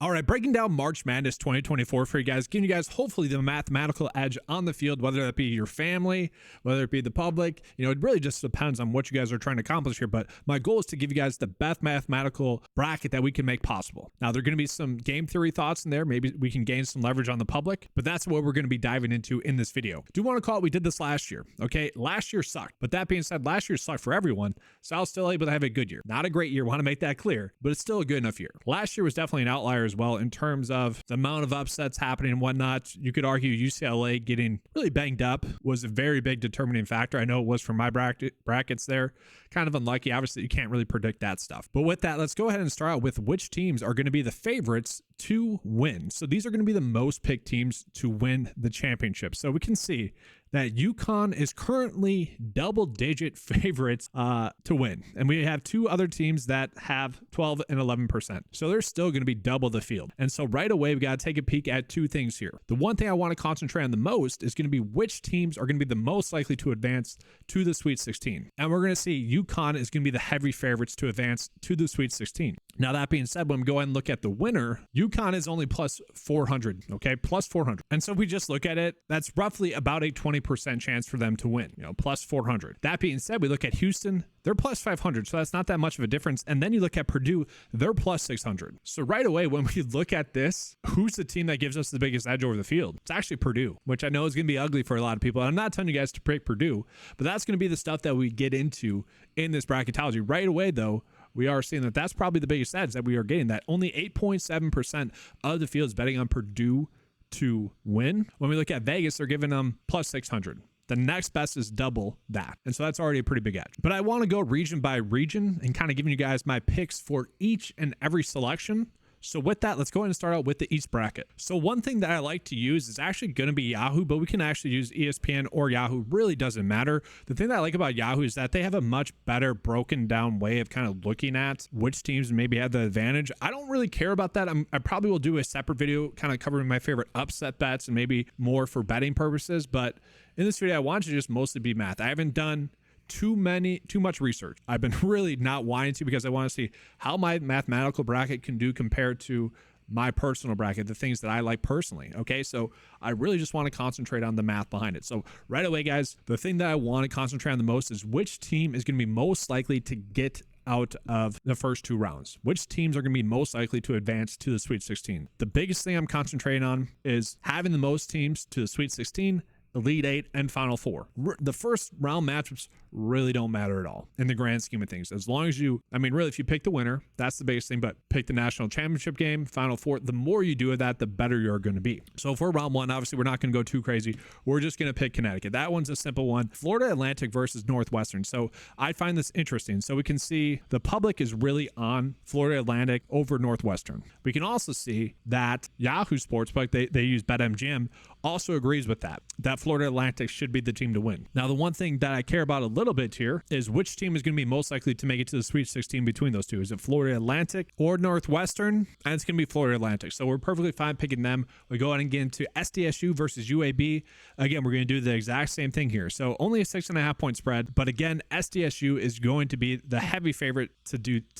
All right, breaking down March Madness 2024 for you guys, giving you guys hopefully the mathematical edge on the field, whether that be your family, whether it be the public. You know, it really just depends on what you guys are trying to accomplish here. But my goal is to give you guys the best mathematical bracket that we can make possible. Now, there are going to be some game theory thoughts in there. Maybe we can gain some leverage on the public, but that's what we're going to be diving into in this video. Do want to call it, we did this last year. Okay, last year sucked. But that being said, last year sucked for everyone. So I was still able to have a good year. Not a great year, want to make that clear, but it's still a good enough year. Last year was definitely an outlier as well in terms of the amount of upsets happening and whatnot. You could argue UCLA getting really banged up was a very big determining factor. I know it was for my brackets there. Kind of unlucky. Obviously, you can't really predict that stuff. But with that, let's go ahead and start out with which teams are going to be the favorites to win. So these are going to be the most picked teams to win the championship. So we can see that UConn is currently double-digit favorites to win. And we have two other teams that have 12 and 11%. So they're still going to be double the field. And so right away, we got to take a peek at two things here. The one thing I want to concentrate on the most is going to be which teams are going to be the most likely to advance to the Sweet 16. And we're going to see UConn is going to be the heavy favorites to advance to the Sweet 16. Now, that being said, when we go ahead and look at the winner, UConn is only plus 400, okay? Plus 400. And so if we just look at it, that's roughly about a 20% chance for them to win, you know, plus 400. That being said, we look at Houston, they're plus 500, so that's not that much of a difference. And then you look at Purdue, they're plus 600. So right away, when we look at this, who's the team that gives us the biggest edge over the field? It's actually Purdue, which I know is going to be ugly for a lot of people. And I'm not telling you guys to pick Purdue, but that's going to be the stuff that we get into in this bracketology. Right away, though, we are seeing that that's probably the biggest edge that we are getting, that only 8.7% of the field is betting on Purdue to win. When we look at Vegas, they're giving them plus 600. The next best is double that. And so that's already a pretty big edge. But I want to go region by region and kind of giving you guys my picks for each and every selection. So with that, let's go ahead and start out with the East bracket. So one thing that I like to use is actually going to be Yahoo, but we can actually use ESPN or Yahoo. Really doesn't matter. The thing that I like about Yahoo is that they have a much better broken down way of kind of looking at which teams maybe have the advantage. I don't really care about that. I probably will do a separate video kind of covering my favorite upset bets and maybe more for betting purposes. But in this video, I want to just mostly be math. I haven't done too much research. I've been really not wanting to because I want to see how my mathematical bracket can do compared to my personal bracket, the things that I like personally. Okay, so I really just want to concentrate on the math behind it. So right away, guys, the thing that I want to concentrate on the most is which team is going to be most likely to get out of the first two rounds. Which teams are going to be most likely to advance to the Sweet 16? The biggest thing I'm concentrating on is having the most teams to the Sweet 16, Elite 8, and Final 4. The first round matchups really don't matter at all in the grand scheme of things. As long as you, I mean, really, if you pick the winner, that's the biggest thing, but pick the national championship game, Final 4, the more you do of that, the better you're going to be. So for round one, obviously, we're not going to go too crazy. We're just going to pick Connecticut. That one's a simple one. Florida Atlantic versus Northwestern. So I find this interesting. So we can see the public is really on Florida Atlantic over Northwestern. We can also see that Yahoo Sportsbook, they use BetMGM, also agrees with that Florida Atlantic should be the team to win. Now, the one thing that I care about a little bit here is which team is going to be most likely to make it to the Sweet 16 between those two. Is it Florida Atlantic or Northwestern? And it's going to be Florida Atlantic. So we're perfectly fine picking them. We go ahead and get into SDSU versus UAB. Again, we're going to do the exact same thing here. So only a 6.5 point spread. But again, SDSU is going to be the heavy favorite to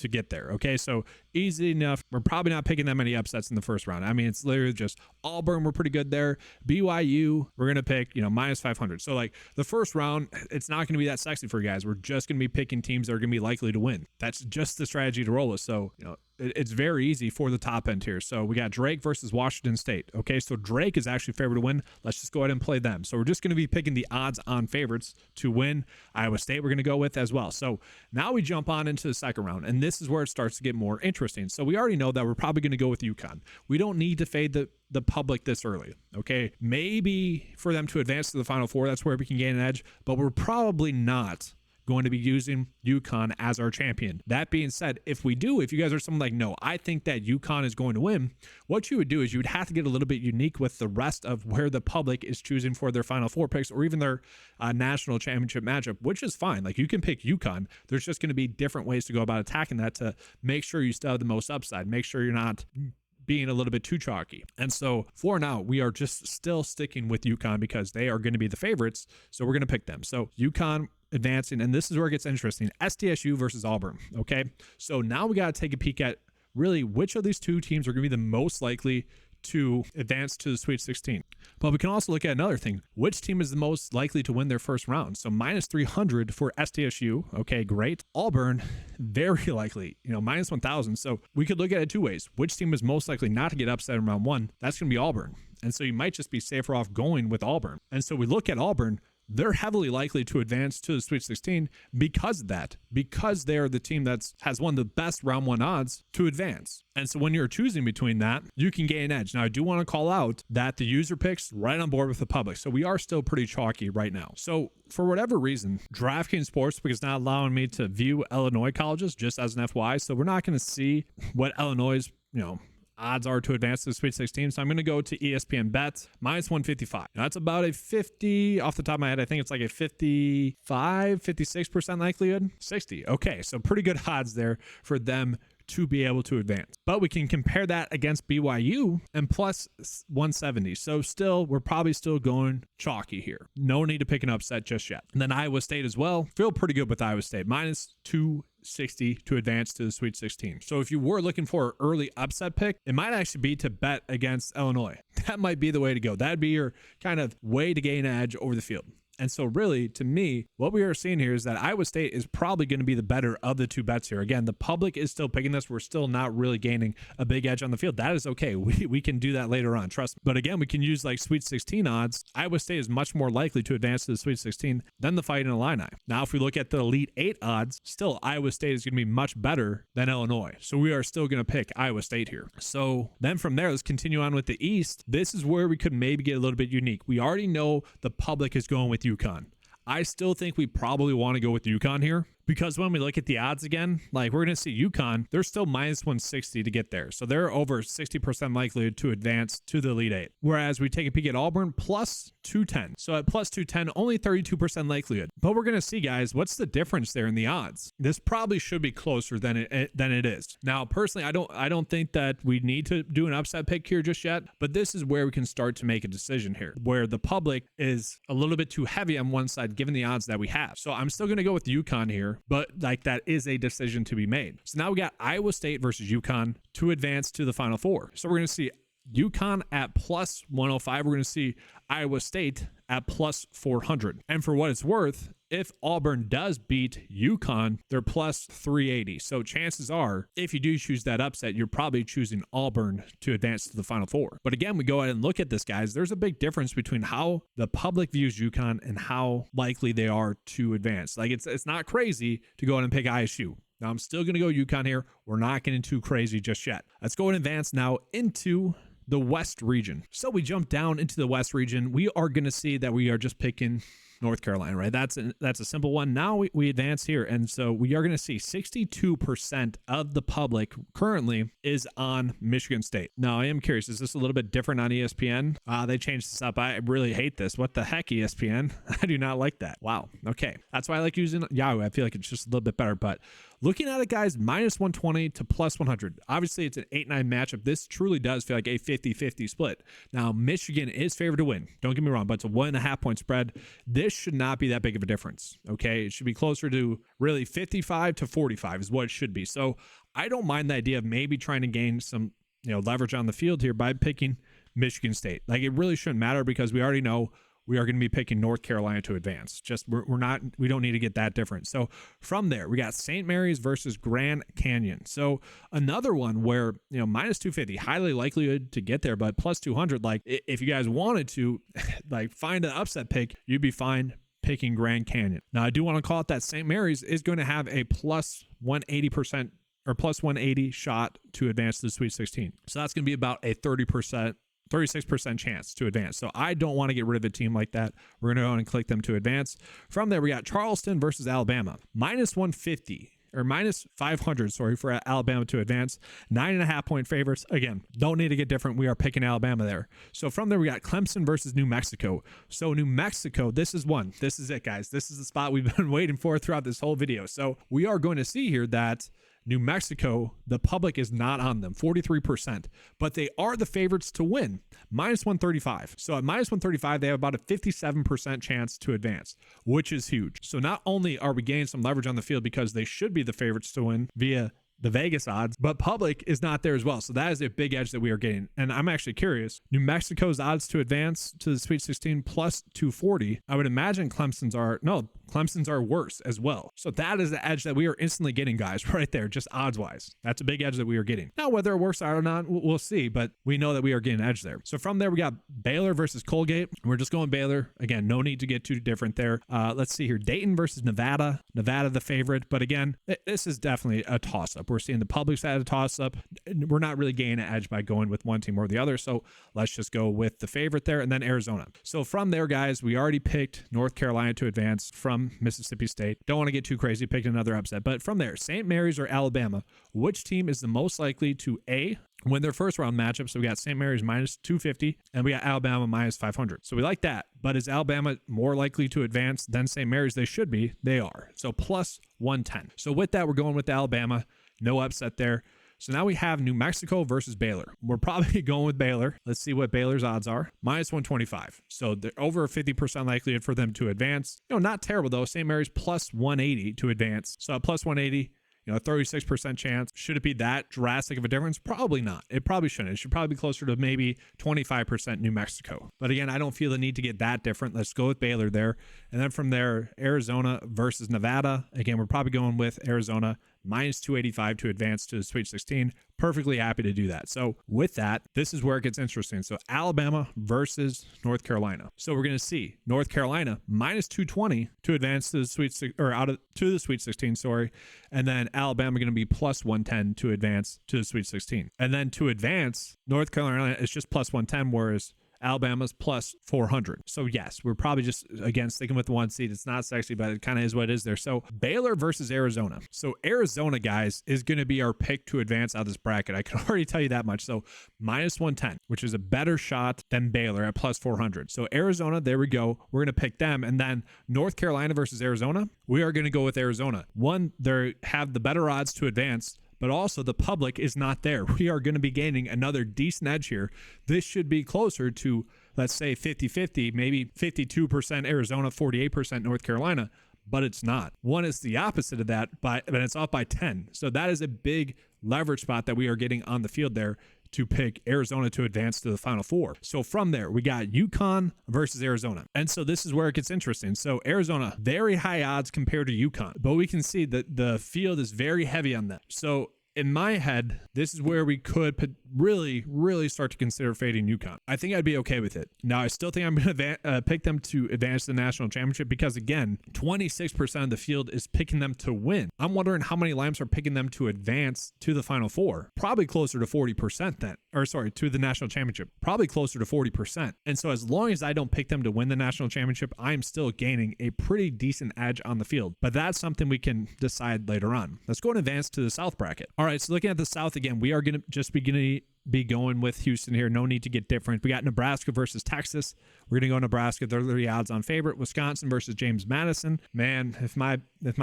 get there. Okay, so easy enough. We're probably not picking that many upsets in the first round. I mean, it's literally just Auburn. We're pretty good there. BYU, we're going to pick, minus 500. So like the first round, it's not going to be that sexy for you guys. We're just going to be picking teams that are going to be likely to win. That's just the strategy to roll with. So, it's very easy for the top end here. So we got Drake versus Washington State. Okay, so Drake is actually favored to win. Let's just go ahead and play them. So we're just going to be picking the odds on favorites to win. Iowa State we're going to go with as well. So now we jump on into the second round, and this is where it starts to get more interesting. So we already know that we're probably going to go with UConn. We don't need to fade the public this early. Okay, maybe for them to advance to the Final Four, that's where we can gain an edge, but we're probably not going to be using UConn as our champion. That being said, if you guys are someone like, no, I think that UConn is going to win, what you would do is you would have to get a little bit unique with the rest of where the public is choosing for their Final Four picks or even their national championship matchup, which is fine. Like you can pick UConn. There's just going to be different ways to go about attacking that to make sure you still have the most upside. Make sure you're not being a little bit too chalky. And so for now, we are just still sticking with UConn because they are going to be the favorites. So we're going to pick them. So UConn advancing, and this is where it gets interesting. SDSU versus Auburn. Okay, so now we got to take a peek at really which of these two teams are going to be the most likely to advance to the Sweet 16. But we can also look at another thing. Which team is the most likely to win their first round? So minus 300 for SDSU. Okay, great. Auburn, very likely, minus 1,000. So we could look at it two ways. Which team is most likely not to get upset in round one? That's going to be Auburn. And so you might just be safer off going with Auburn. And so we look at Auburn. They're heavily likely to advance to the Sweet 16 because of that, because they're the team that has one of the best round one odds to advance. And so when you're choosing between that, you can gain an edge. Now, I do want to call out that the user picks right on board with the public. So we are still pretty chalky right now. So for whatever reason, DraftKings Sportsbook is not allowing me to view Illinois colleges, just as an FYI. So we're not going to see what Illinois' odds are to advance to the Sweet 16. So I'm going to go to ESPN Bets, minus 155. Now, that's about a 50, off the top of my head, I think it's like a 56% likelihood. 60. Okay, so pretty good odds there for them to be able to advance. But we can compare that against BYU and plus 170. So still, we're probably still going chalky here. No need to pick an upset just yet. And then Iowa State as well. Feel pretty good with Iowa State. Minus 260 to advance to the Sweet 16. So if you were looking for an early upset pick, it might actually be to bet against Illinois. That might be the way to go. That'd be your kind of way to gain an edge over the field. And so really, to me, what we are seeing here is that Iowa State is probably going to be the better of the two bets here. Again, the public is still picking this. We're still not really gaining a big edge on the field. That is okay. We can do that later on, trust me. But again, we can use like Sweet 16 odds. Iowa State is much more likely to advance to the Sweet 16 than the Fighting Illini. Now, if we look at the Elite 8 odds, still Iowa State is going to be much better than Illinois. So we are still going to pick Iowa State here. So then from there, let's continue on with the East. This is where we could maybe get a little bit unique. We already know the public is going with UConn. I still think we probably want to go with UConn here because when we look at the odds again, like we're going to see UConn, they're still minus 160 to get there. So they're over 60% likely to advance to the Elite 8. Whereas we take a peek at Auburn, plus 210. So at plus 210, only 32% likelihood. But we're going to see, guys, what's the difference there in the odds? This probably should be closer than it is. Now, personally, I don't think that we need to do an upset pick here just yet, but this is where we can start to make a decision here, where the public is a little bit too heavy on one side given the odds that we have. So I'm still going to go with UConn here, but like that is a decision to be made. So now we got Iowa State versus UConn to advance to the Final Four. So we're going to see UConn at plus 105. We're going to see Iowa State at plus 400. And for what it's worth, if Auburn does beat UConn, they're plus 380. So chances are, if you do choose that upset, you're probably choosing Auburn to advance to the Final Four. But again, we go ahead and look at this, guys. There's a big difference between how the public views UConn and how likely they are to advance. Like it's not crazy to go ahead and pick ISU. Now I'm still going to go UConn here. We're not getting too crazy just yet. Let's go and advance now into the West region. So we jump down into the West region. We are going to see that we are just picking North Carolina, right? That's a simple one. Now we advance here. And so we are going to see 62% of the public currently is on Michigan State. Now I am curious, is this a little bit different on ESPN? They changed this up. I really hate this. What the heck, ESPN? I do not like that. Wow. Okay. That's why I like using Yahoo. I feel like it's just a little bit better, but looking at it, guys, minus 120 to plus 100. Obviously, it's an 8-9 matchup. This truly does feel like a 50-50 split. Now, Michigan is favored to win. Don't get me wrong, but it's a 1.5 point spread. This should not be that big of a difference, okay? It should be closer to really 55 to 45 is what it should be. So I don't mind the idea of maybe trying to gain some leverage on the field here by picking Michigan State. Like, it really shouldn't matter because we already know we are going to be picking North Carolina to advance. Just we don't need to get that different. So from there, we got St. Mary's versus Grand Canyon. So another one where, minus 250, highly likelihood to get there, but plus 200, like if you guys wanted to like find an upset pick, you'd be fine picking Grand Canyon. Now I do want to call it that St. Mary's is going to have a plus 180% or plus 180 shot to advance to the Sweet 16. So that's going to be about a 36% chance to advance. So I don't want to get rid of a team like that. We're going to go and click them to advance. From there, we got Charleston versus Alabama. Minus 150 or minus 500, for Alabama to advance. 9.5 point favorites. Again, don't need to get different. We are picking Alabama there. So from there, we got Clemson versus New Mexico. So New Mexico, this is one. This is it, guys. This is the spot we've been waiting for throughout this whole video. So we are going to see here that New Mexico, the public is not on them, 43%, but they are the favorites to win, minus 135. So at minus 135, they have about a 57% chance to advance, which is huge. So not only are we gaining some leverage on the field because they should be the favorites to win via the Vegas odds, but public is not there as well. So that is a big edge that we are getting. And I'm actually curious, New Mexico's odds to advance to the Sweet 16 plus 240. I would imagine Clemson's are worse as well. So that is the edge that we are instantly getting, guys, right there, just odds wise. That's a big edge that we are getting. Now, whether it works out or not, we'll see, but we know that we are getting an edge there. So from there, we got Baylor versus Colgate. We're just going Baylor. Again, no need to get too different there. Let's see here. Dayton versus Nevada. Nevada the favorite, but again, this is definitely a toss-up. We're seeing the public side of a toss-up. We're not really gaining an edge by going with one team or the other, so let's just go with the favorite there, and then Arizona. So from there, guys, we already picked North Carolina to advance from Mississippi State. Don't want to get too crazy, picked another upset, but from there, St. Mary's or Alabama, which team is the most likely to win their first round matchup? So we got St. Mary's minus 250 and we got Alabama minus 500. So we like that. But is Alabama more likely to advance than St. Mary's? They should be. They are. So plus 110. So with that, we're going with Alabama. No upset there. So now we have New Mexico versus Baylor. We're probably going with Baylor. Let's see what Baylor's odds are. Minus 125. So they're over a 50% likelihood for them to advance. Not terrible though. St. Mary's plus 180 to advance. So at plus 180, a 36% chance. Should it be that drastic of a difference? Probably not. It probably shouldn't. It should probably be closer to maybe 25% New Mexico. But again, I don't feel the need to get that different. Let's go with Baylor there. And then from there, Arizona versus Nevada. Again, we're probably going with Arizona minus 285 to advance to the Sweet 16. Perfectly happy to do that. So with that, this is where it gets interesting. So Alabama versus North Carolina. So we're going to see North Carolina minus 220 to advance to the Sweet 16, sorry. And then Alabama going to be plus 110 to advance to the Sweet 16. And then to advance, North Carolina is just plus 110, whereas Alabama's plus 400. So yes, we're probably just, again, sticking with the one seed. It's not sexy, but it kind of is what it is there. So Baylor versus Arizona. So Arizona, guys, is going to be our pick to advance out of this bracket. I can already tell you that much. So minus 110, which is a better shot than Baylor at plus 400. So Arizona, there we go. We're going to pick them. And then North Carolina versus Arizona, we are going to go with Arizona. One, they have the better odds to advance, but also the public is not there. We are going to be gaining another decent edge here. This should be closer to, let's say, 50-50, maybe 52% Arizona, 48% North Carolina, but it's not. One is the opposite of that, but it's off by 10. So that is a big leverage spot that we are getting on the field there to pick Arizona to advance to the Final Four. So from there, we got UConn versus Arizona. And so this is where it gets interesting. So Arizona, very high odds compared to UConn, but we can see that the field is very heavy on them. So in my head, this is where we could really, really start to consider fading UConn. I think I'd be okay with it. Now, I still think I'm going to pick them to advance to the national championship because, again, 26% of the field is picking them to win. I'm wondering how many lambs are picking them to advance to the Final Four. Probably closer to 40% then. Or sorry, to the national championship. Probably closer to 40%. And so as long as I don't pick them to win the national championship, I'm still gaining a pretty decent edge on the field. But that's something we can decide later on. Let's go and advance to the South bracket. All right, so looking at the South again, we are going to just be going with Houston here. No need to get different. We got Nebraska versus Texas. We're going to go Nebraska. They're the odds on favorite. Wisconsin versus James Madison. Man, if my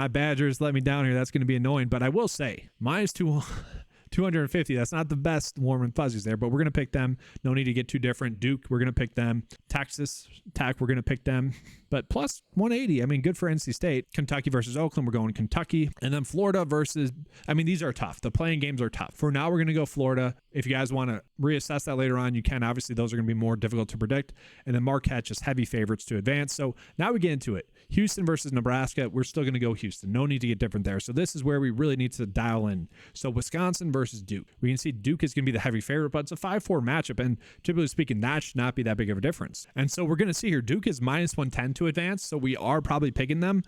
Badgers let me down here, that's going to be annoying. But I will say, minus 250. That's not the best warm and fuzzies there, but we're going to pick them. No need to get too different. Duke, we're going to pick them. Texas Tech, we're going to pick them. But plus 180, I mean, good for NC State. Kentucky versus Oakland, we're going Kentucky. And then Florida versus, I mean, these are tough. The playing games are tough. For now, we're going to go Florida. If you guys want to reassess that later on, you can. Obviously, those are going to be more difficult to predict. And then Marquette, just heavy favorites to advance. So now we get into it. Houston versus Nebraska, we're still going to go Houston. No need to get different there. So this is where we really need to dial in. So Wisconsin versus Duke. We can see Duke is going to be the heavy favorite, but it's a 5-4 matchup. And typically speaking, that should not be that big of a difference. And so we're going to see here, Duke is minus 110 to advance. So we are probably picking them.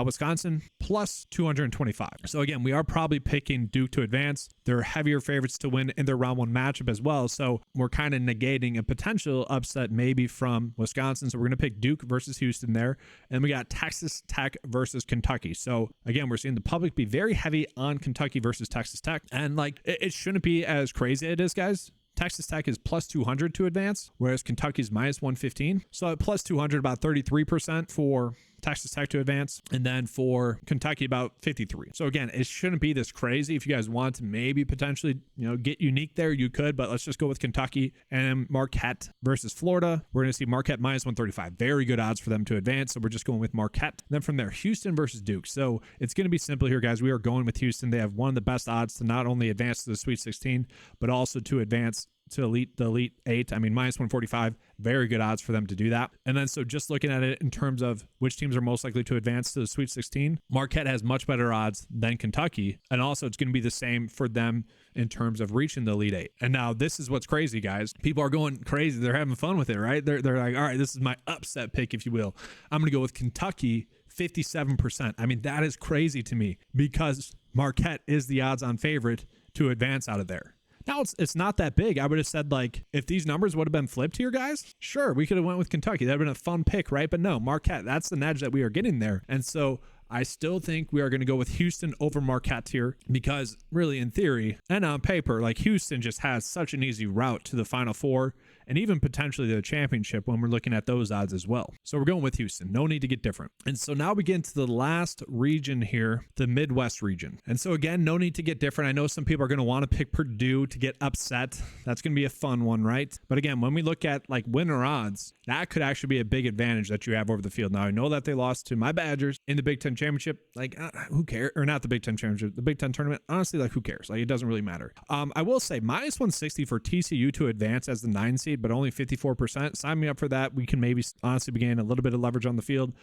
Wisconsin plus 225. So again, we are probably picking Duke to advance. They're heavier favorites to win in their round one matchup as well. So we're kind of negating a potential upset maybe from Wisconsin. So we're going to pick Duke versus Houston there. And we got Texas Tech versus Kentucky. So again, we're seeing the public be very heavy on Kentucky versus Texas Tech. And like, it shouldn't be as crazy as it is, guys. Texas Tech is plus 200 to advance, whereas Kentucky's minus 115. So at plus 200, about 33% for Texas Tech to advance. And then for Kentucky, about 53. So again, it shouldn't be this crazy. If you guys want to maybe potentially, get unique there, you could, but let's just go with Kentucky and Marquette versus Florida. We're going to see Marquette minus 135. Very good odds for them to advance. So we're just going with Marquette. And then from there, Houston versus Duke. So it's going to be simple here, guys. We are going with Houston. They have one of the best odds to not only advance to the Sweet 16, but also to advance to the Elite 8. I mean, minus 145, very good odds for them to do that. And then so just looking at it in terms of which teams are most likely to advance to the Sweet 16, Marquette has much better odds than Kentucky. And also it's going to be the same for them in terms of reaching the Elite 8. And now this is what's crazy, guys. People are going crazy. They're having fun with it, right? They're like, all right, this is my upset pick, if you will. I'm going to go with Kentucky, 57%. I mean, that is crazy to me because Marquette is the odds-on favorite to advance out of there. Now, it's not that big. I would have said, like, if these numbers would have been flipped here, guys, sure, we could have went with Kentucky. That would have been a fun pick, right? But no, Marquette, that's the edge that we are getting there. And so I still think we are going to go with Houston over Marquette here because really in theory and on paper, like Houston just has such an easy route to the Final Four and even potentially the championship when we're looking at those odds as well. So we're going with Houston. No need to get different. And so now we get into the last region here, the Midwest region. And so again, no need to get different. I know some people are going to want to pick Purdue to get upset. That's going to be a fun one, right? But again, when we look at like winner odds, that could actually be a big advantage that you have over the field. Now, I know that they lost to my Badgers in the Big Ten Championship. Like, who cares? Or not the Big Ten Championship, the Big Ten Tournament. Honestly, like, who cares? Like, it doesn't really matter. I will say minus 160 for TCU to advance as the 9 seed, but only 54%. Sign me up for that. We can maybe honestly gain a little bit of leverage on the field.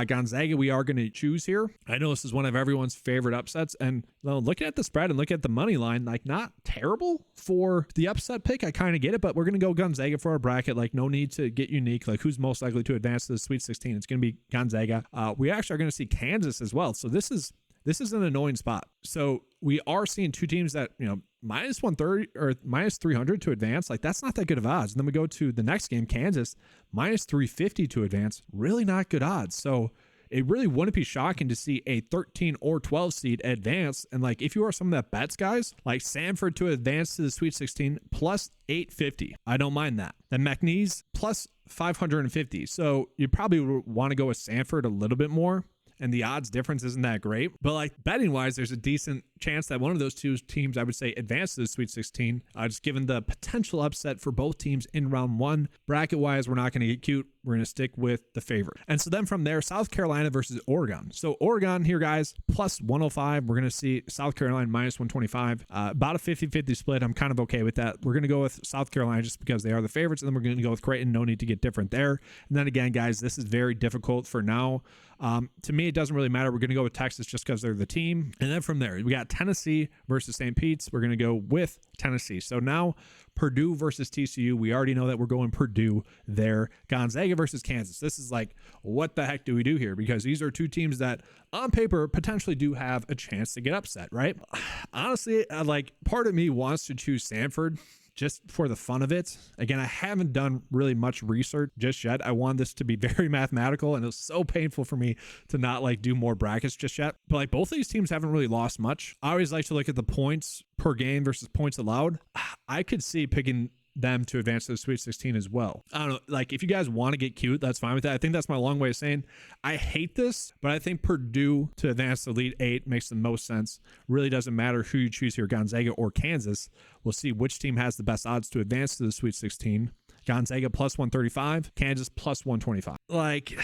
Gonzaga, we are going to choose here. I know this is one of everyone's favorite upsets. And looking at the spread and looking at the money line, like, not terrible for the upset pick. I kind of get it, but we're going to go Gonzaga for our bracket. Like, no need to get unique. Like, who's most likely to advance to the Sweet 16? It's going to be Gonzaga. We actually are going to see Kansas as well. So this is an annoying spot. So we are seeing two teams that, minus 130 or minus 300 to advance. Like, that's not that good of odds. And then we go to the next game, Kansas, minus 350 to advance. Really not good odds. So it really wouldn't be shocking to see a 13 or 12 seed advance. And like, if you are someone that bets, guys, like Samford to advance to the Sweet 16 plus 850. I don't mind that. Then McNeese plus 550. So you probably want to go with Samford a little bit more. And the odds difference isn't that great. But like betting wise, there's a decent chance that one of those two teams, I would say, advance to the Sweet 16, just given the potential upset for both teams in round one. Bracket wise, we're not going to get cute. We're going to stick with the favorite. And so then from there, South Carolina versus Oregon. So Oregon here, guys, plus 105. We're going to see South Carolina minus 125. About a 50-50 split. I'm kind of okay with that. We're going to go with South Carolina just because they are the favorites. And then we're going to go with Creighton. No need to get different there. And then again, guys, this is very difficult for now. To me, it doesn't really matter. We're going to go with Texas just because they're the team. And then from there, we got Tennessee versus St. Pete's. We're going to go with Tennessee. So now Purdue versus TCU. We already know that we're going Purdue there. Gonzaga versus Kansas. This is like, what the heck do we do here? Because these are two teams that on paper potentially do have a chance to get upset, right? Honestly, like part of me wants to choose Samford just for the fun of it. Again, I haven't done really much research just yet. I want this to be very mathematical, and it was so painful for me to not like do more brackets just yet. But like both of these teams haven't really lost much. I always like to look at the points per game versus points allowed. I could see picking them to advance to the Sweet 16 as well. I don't know, like if you guys want to get cute, that's fine with that. I think that's my long way of saying I hate this, but I think Purdue to advance to the Elite 8 makes the most sense. Really doesn't matter who you choose here, Gonzaga or Kansas. We'll see which team has the best odds to advance to the Sweet 16. Gonzaga plus 135, Kansas plus 125. Like,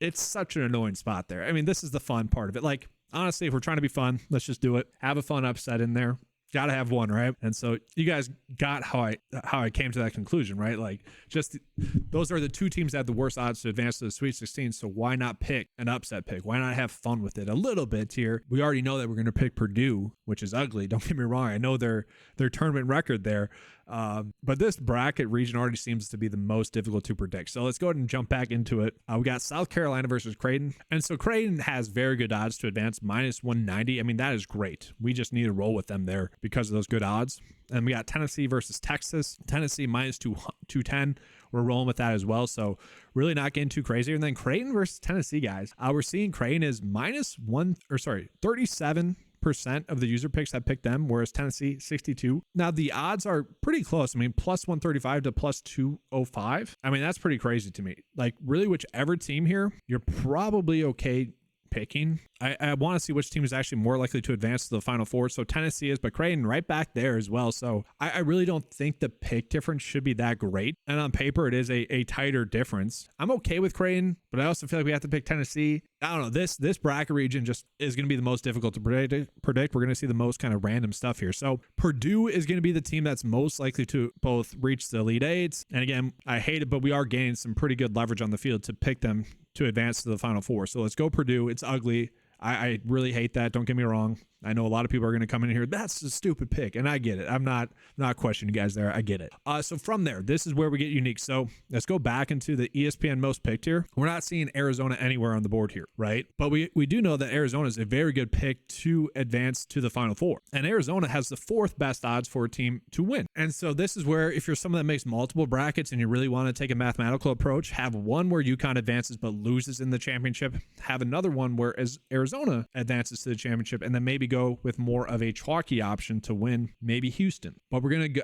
it's such an annoying spot there. I mean, this is the fun part of it. Like, honestly, if we're trying to be fun, let's just do it. Have a fun upset in there. Got to have one, right? And so you guys got how I came to that conclusion, right? Like, just those are the two teams that have the worst odds to advance to the Sweet 16. So why not pick an upset pick? Why not have fun with it a little bit here? We already know that we're going to pick Purdue, which is ugly. Don't get me wrong. I know their tournament record there. But this bracket region already seems to be the most difficult to predict. So let's go ahead and jump back into it. We got South Carolina versus Creighton. And so Creighton has very good odds to advance, minus 190. I mean, that is great. We just need to roll with them there because of those good odds. And we got Tennessee versus Texas. Tennessee minus 210. We're rolling with that as well. So really not getting too crazy. And then Creighton versus Tennessee, guys. We're seeing Creighton is 37% 58% of the user picks have picked them, whereas Tennessee 62. Now the odds are pretty close. I mean, plus 135 to plus 205. I mean, that's pretty crazy to me. Like really whichever team here, you're probably okay picking. I want to see which team is actually more likely to advance to the Final Four. So Tennessee is, but Creighton right back there as well. So I really don't think the pick difference should be that great. And on paper, it is a tighter difference. I'm okay with Creighton, but I also feel like we have to pick Tennessee. I don't know. This bracket region just is going to be the most difficult to predict. We're going to see the most kind of random stuff here. So Purdue is going to be the team that's most likely to both reach the Elite Eights. And again, I hate it, but we are gaining some pretty good leverage on the field to pick them to advance to the Final Four. So let's go Purdue. It's ugly. I really hate that. Don't get me wrong. I know a lot of people are going to come in here. That's a stupid pick. And I get it. I'm not questioning you guys there. I get it. So from there, this is where we get unique. So let's go back into the ESPN most picked here. We're not seeing Arizona anywhere on the board here, right? But we do know that Arizona is a very good pick to advance to the Final Four. And Arizona has the 4th best odds for a team to win. And so this is where if you're someone that makes multiple brackets and you really want to take a mathematical approach, have one where UConn advances but loses in the championship, have another one where as Arizona advances to the championship, and then maybe go with more of a chalky option to win, maybe Houston. But we're going to go,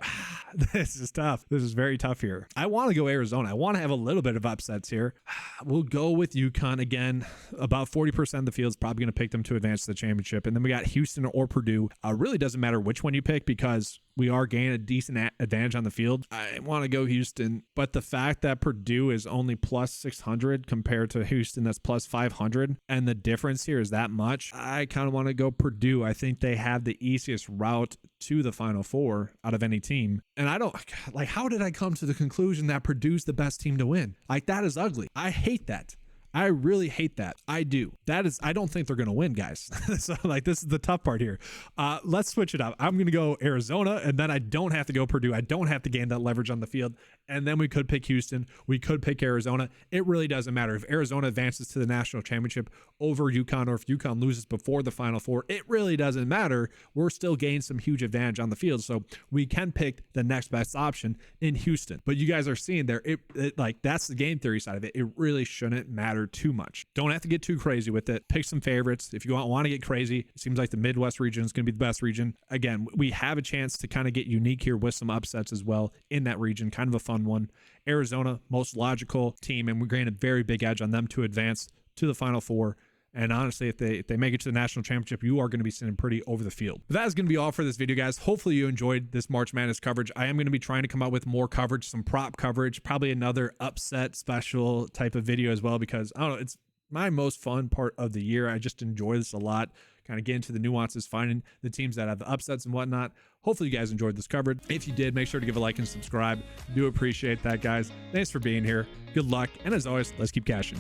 this is tough. This is very tough here. I want to go Arizona. I want to have a little bit of upsets here. We'll go with UConn again. About 40% of the field is probably going to pick them to advance to the championship. And then we got Houston or Purdue. Really doesn't matter which one you pick because we are gaining a decent advantage on the field. I want to go Houston, but the fact that Purdue is only plus 600 compared to Houston that's plus 500, and the difference here is that much, I kind of want to go Purdue. I think they have the easiest route to the Final Four out of any team. And I don't, like, how did I come to the conclusion that Purdue's the best team to win? Like, that is ugly. I hate that. I really hate that. I do. I don't think they're going to win, guys. So like, this is the tough part here. Let's switch it up. I'm going to go Arizona, and then I don't have to go Purdue. I don't have to gain that leverage on the field. And then we could pick Houston. We could pick Arizona. It really doesn't matter. If Arizona advances to the national championship over UConn, or if UConn loses before the Final Four, it really doesn't matter. We're still gaining some huge advantage on the field. So we can pick the next best option in Houston. But you guys are seeing there, like, that's the game theory side of it. It really shouldn't matter too much. Don't have to get too crazy with it. Pick some favorites. If you want to get crazy, it seems like the Midwest region is going to be the best region. Again, we have a chance to kind of get unique here with some upsets as well in that region. Kind of a fun one. Arizona, most logical team, and we're getting a very big edge on them to advance to the Final Four. And honestly, if they make it to the national championship, you are going to be sitting pretty over the field. But that is going to be all for this video, guys. Hopefully you enjoyed this March Madness coverage. I am going to be trying to come out with more coverage, some prop coverage, probably another upset special type of video as well, because I don't know, it's my most fun part of the year. I just enjoy this a lot, kind of get into the nuances, finding the teams that have the upsets and whatnot. Hopefully you guys enjoyed this coverage. If you did, make sure to give a like and subscribe. Do appreciate that, guys. Thanks for being here. Good luck. And as always, let's keep cashing.